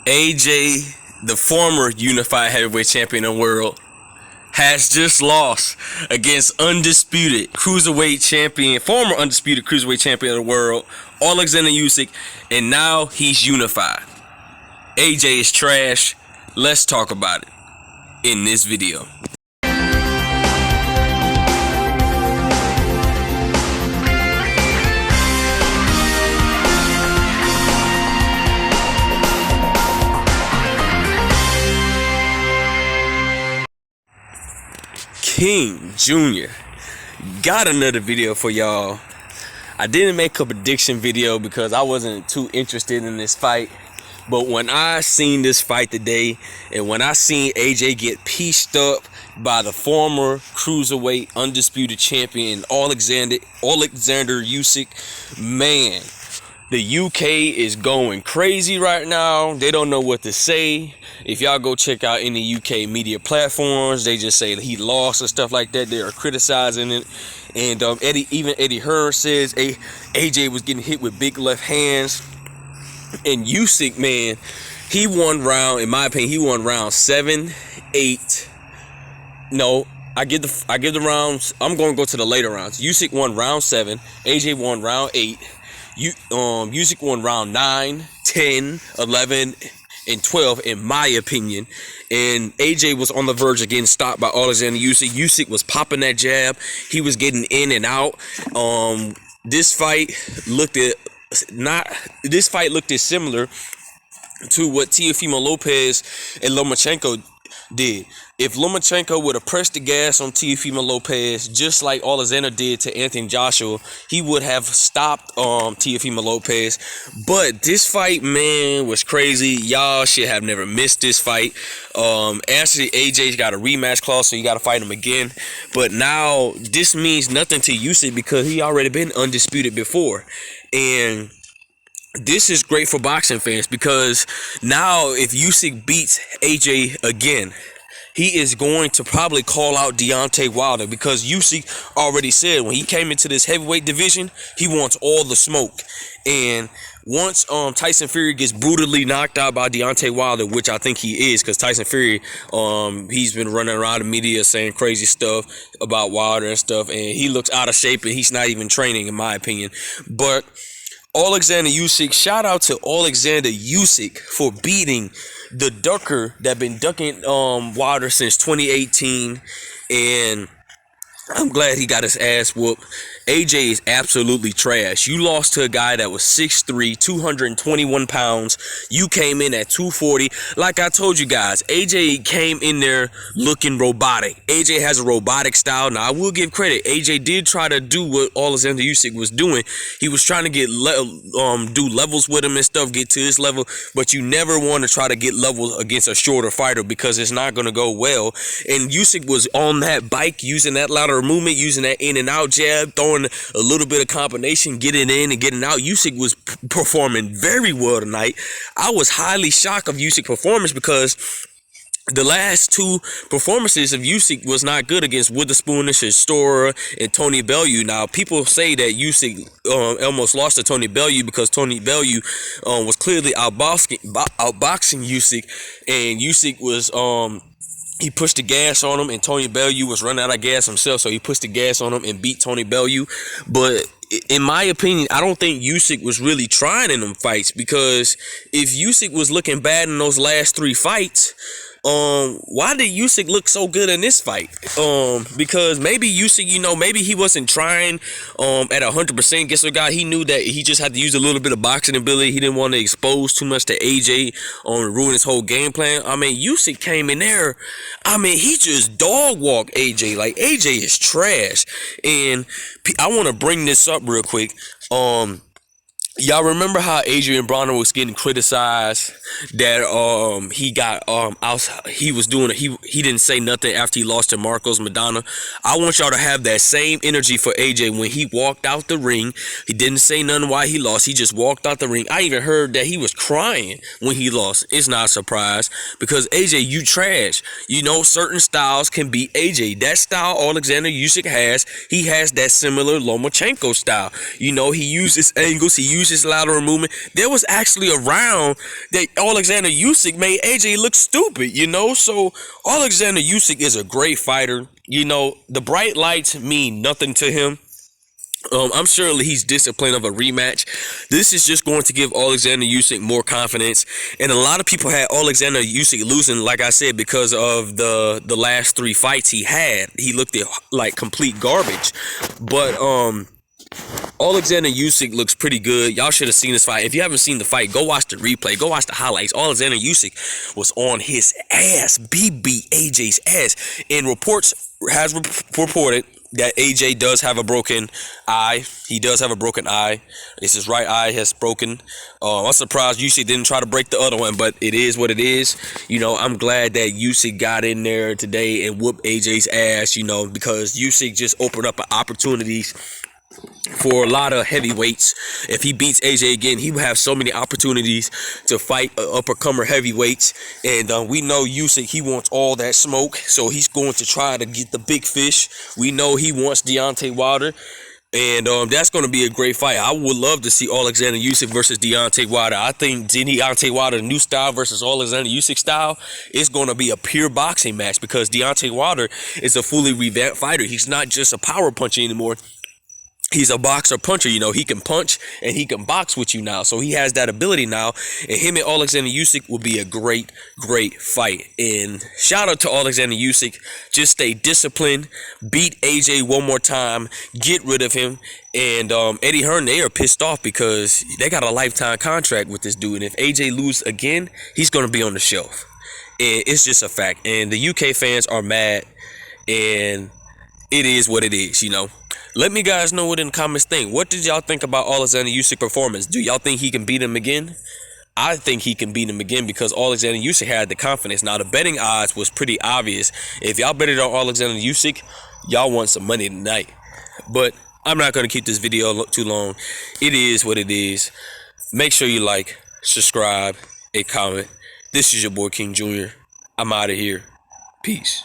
AJ, the former unified heavyweight champion of the world, has just lost against undisputed cruiserweight champion, former undisputed cruiserweight champion of the world, Oleksandr Usyk, and now he's unified. AJ is trash. Let's talk about it in this video. King Jr. got another video for y'all. I didn't make a prediction video because I wasn't too interested in this fight. But when I seen this fight today, and when I seen AJ get pieced up by the former cruiserweight undisputed champion Oleksandr Usyk, man, the UK is going crazy right now. They don't know what to say. If y'all go check out any UK media platforms, they just say that he lost and stuff like that. They are criticizing it. And Eddie Hearn says AJ was getting hit with big left hands. And Usyk, man, he won round, in my opinion, he won round 7, 8. No, I give the rounds. I'm going to go to the later rounds. Usyk won round 7. AJ won round 8. Usyk won round 9, 10, 11, and 12, in my opinion. And AJ was on the verge of getting stopped by Oleksandr Usyk. Usyk was popping that jab. He was getting in and out. This fight looked as similar to what Teofimo Lopez and Lomachenko did. If Lomachenko would have pressed the gas on Teofimo Lopez just like Oleksandr did to Anthony Joshua, he would have stopped Teofimo Lopez. But this fight, man, was crazy. Y'all should have never missed this fight. Actually, AJ's got a rematch clause, so you got to fight him again. But now this means nothing to Usyk because he already been undisputed before. And this is great for boxing fans because now if Usyk beats AJ again, he is going to probably call out Deontay Wilder because Usyk already said when he came into this heavyweight division, he wants all the smoke. And once Tyson Fury gets brutally knocked out by Deontay Wilder, which I think he is, because Tyson Fury, he's been running around the media saying crazy stuff about Wilder and stuff, and he looks out of shape and he's not even training, in my opinion. But Oleksandr Usyk, shout out to Oleksandr Usyk for beating the ducker that been ducking Wilder since 2018, and I'm glad he got his ass whooped. AJ is absolutely trash. You lost to a guy that was 6'3", 221 pounds. You came in at 240. Like I told you guys, AJ came in there looking robotic. AJ has a robotic style. Now, I will give credit. AJ did try to do what Oleksandr Usyk was doing. He was trying to get do levels with him and stuff, get to his level. But you never want to try to get levels against a shorter fighter because it's not going to go well. And Usyk was on that bike, using that lateral movement, using that in and out jab, throwing a little bit of combination, getting in and getting out. Usyk was performing very well tonight. I was highly shocked of Usyk's performance because the last two performances of Usyk was not good against Witherspoon and Chisora and Tony Bellew. Now, people say that Usyk almost lost to Tony Bellew because Tony Bellew was clearly outboxing Usyk, and Usyk was he pushed the gas on him, and Tony Bellew was running out of gas himself, so he pushed the gas on him and beat Tony Bellew. But in my opinion, I don't think Usyk was really trying in them fights, because if Usyk was looking bad in those last 3 fights, why did Usyk look so good in this fight? Because maybe Usyk, maybe he wasn't trying at 100% against a guy. He knew that he just had to use a little bit of boxing ability. He didn't want to expose too much to AJ and ruin his whole game plan. I mean, Usyk came in there. I mean, he just dog walked AJ. Like, AJ is trash. And I want to bring this up real quick. Y'all remember how Adrian Bronner was getting criticized that he got he didn't say nothing after he lost to Marcos Maidana? I want y'all to have that same energy for AJ when he walked out the ring. He didn't say nothing why he lost. He just walked out the ring. I even heard that he was crying when he lost. It's not a surprise because AJ, you trash. Certain styles can beat AJ. That style Oleksandr Usyk has, he has that similar Lomachenko style. He uses angles, he uses use his lateral movement. There was actually a round that Oleksandr Usyk made AJ look stupid, you know? So Oleksandr Usyk is a great fighter. You know, the bright lights mean nothing to him. I'm sure he's disciplined of a rematch. This is just going to give Oleksandr Usyk more confidence. And a lot of people had Oleksandr Usyk losing, like I said, because of the last 3 fights he had. He looked at like complete garbage. But Oleksandr Usyk looks pretty good. Y'all should have seen this fight. If you haven't seen the fight, go watch the replay. Go watch the highlights. Oleksandr Usyk was on his ass. beat AJ's ass. And reports has reported that AJ does have a broken eye. He does have a broken eye. His right eye has broken. I'm surprised Usyk didn't try to break the other one, but it is what it is. You know, I'm glad that Usyk got in there today and whooped AJ's ass, you know, because Usyk just opened up opportunities for a lot of heavyweights. If he beats AJ again, he will have so many opportunities to fight uppercomer heavyweights. And we know Usyk, he wants all that smoke, so he's going to try to get the big fish. We know he wants Deontay Wilder. And that's going to be a great fight. I would love to see Oleksandr Usyk versus Deontay Wilder. I think Deontay Wilder new style versus Oleksandr Usyk style is going to be a pure boxing match, because Deontay Wilder is a fully revamped fighter. He's not just a power puncher anymore. He's a boxer puncher, you know. He can punch and he can box with you now. So he has that ability now. And him and Oleksandr Usyk will be a great fight. And shout out to Oleksandr Usyk. Just stay disciplined. Beat AJ one more time. Get rid of him. And Eddie Hearn, they are pissed off because they got a lifetime contract with this dude. And if AJ loses again, he's going to be on the shelf. And it's just a fact. And the UK fans are mad. And it is what it is, you know. Let me guys know what in the comments think. What did y'all think about Oleksandr Usyk's performance? Do y'all think he can beat him again? I think he can beat him again because Oleksandr Usyk had the confidence. Now, the betting odds was pretty obvious. If y'all betted on Oleksandr Usyk, y'all want some money tonight. But I'm not going to keep this video too long. It is what it is. Make sure you like, subscribe, and comment. This is your boy King Jr. I'm out of here. Peace.